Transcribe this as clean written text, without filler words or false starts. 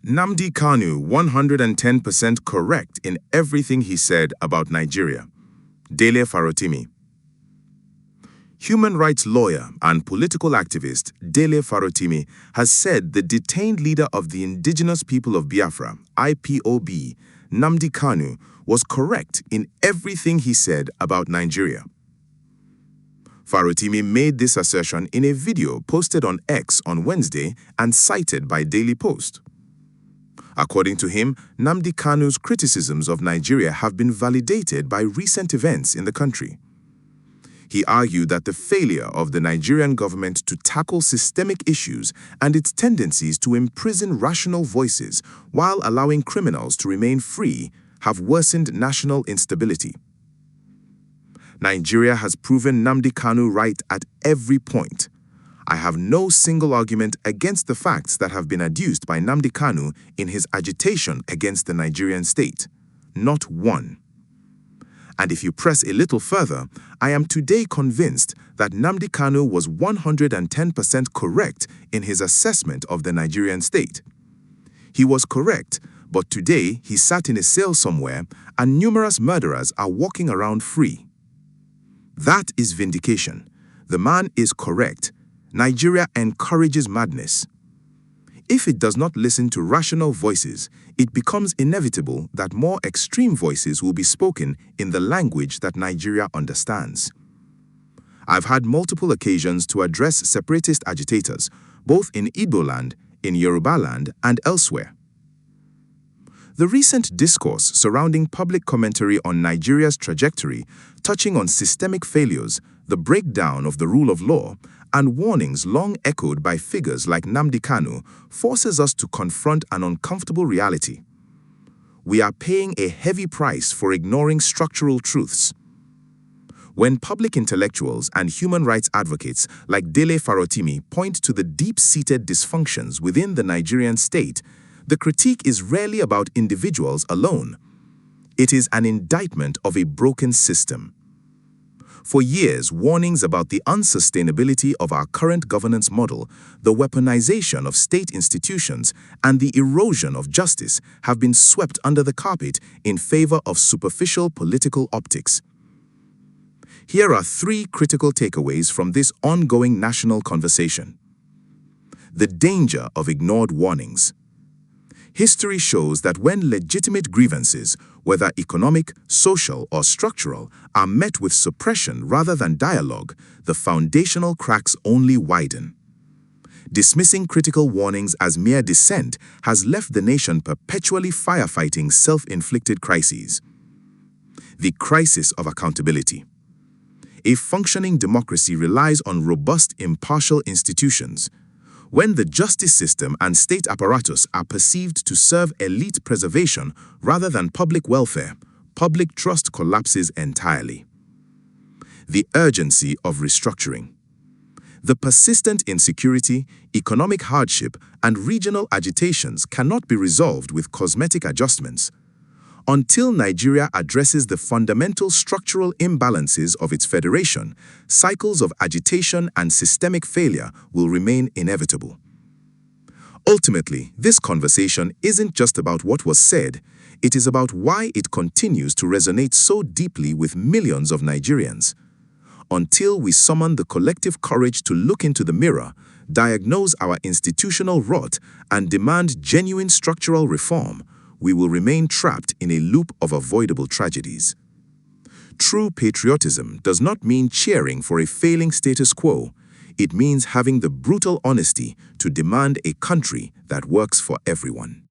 Nnamdi Kanu 110% correct in everything he said about Nigeria. Dele Farotimi. Human rights lawyer and political activist Dele Farotimi has said the detained leader of the indigenous people of Biafra, IPOB, Nnamdi Kanu, was correct in everything he said about Nigeria. Farotimi made this assertion in a video posted on X on Wednesday and cited by Daily Post. According to him, Nnamdi Kanu's criticisms of Nigeria have been validated by recent events in the country. He argued that the failure of the Nigerian government to tackle systemic issues and its tendencies to imprison rational voices while allowing criminals to remain free have worsened national instability. Nigeria has proven Nnamdi Kanu right at every point. I have no single argument against the facts that have been adduced by Nnamdi Kanu in his agitation against the Nigerian state. Not one. And if you press a little further, I am today convinced that Nnamdi Kanu was 110% correct in his assessment of the Nigerian state. He was correct, but today he sat in a cell somewhere and numerous murderers are walking around free. That is vindication. The man is correct. Nigeria encourages madness. If it does not listen to rational voices, it becomes inevitable that more extreme voices will be spoken in the language that Nigeria understands. I've had multiple occasions to address separatist agitators, both in Igbo land, in Yoruba land, and elsewhere. The recent discourse surrounding public commentary on Nigeria's trajectory, touching on systemic failures, the breakdown of the rule of law, and warnings long echoed by figures like Nnamdi Kanu forces us to confront an uncomfortable reality. We are paying a heavy price for ignoring structural truths. When public intellectuals and human rights advocates like Dele Farotimi point to the deep-seated dysfunctions within the Nigerian state, the critique is rarely about individuals alone. It is an indictment of a broken system. For years, warnings about the unsustainability of our current governance model, the weaponization of state institutions, and the erosion of justice have been swept under the carpet in favor of superficial political optics. Here are three critical takeaways from this ongoing national conversation. The danger of ignored warnings. History shows that when legitimate grievances, whether economic, social, or structural, are met with suppression rather than dialogue, the foundational cracks only widen. Dismissing critical warnings as mere dissent has left the nation perpetually firefighting self-inflicted crises. The crisis of accountability. A functioning democracy relies on robust, impartial institutions. When the justice system and state apparatus are perceived to serve elite preservation rather than public welfare, public trust collapses entirely. The urgency of restructuring. The persistent insecurity, economic hardship, and regional agitations cannot be resolved with cosmetic adjustments. Until Nigeria addresses the fundamental structural imbalances of its federation, cycles of agitation and systemic failure will remain inevitable. Ultimately, this conversation isn't just about what was said, it is about why it continues to resonate so deeply with millions of Nigerians. Until we summon the collective courage to look into the mirror, diagnose our institutional rot, and demand genuine structural reform, we will remain trapped in a loop of avoidable tragedies. True patriotism does not mean cheering for a failing status quo. It means having the brutal honesty to demand a country that works for everyone.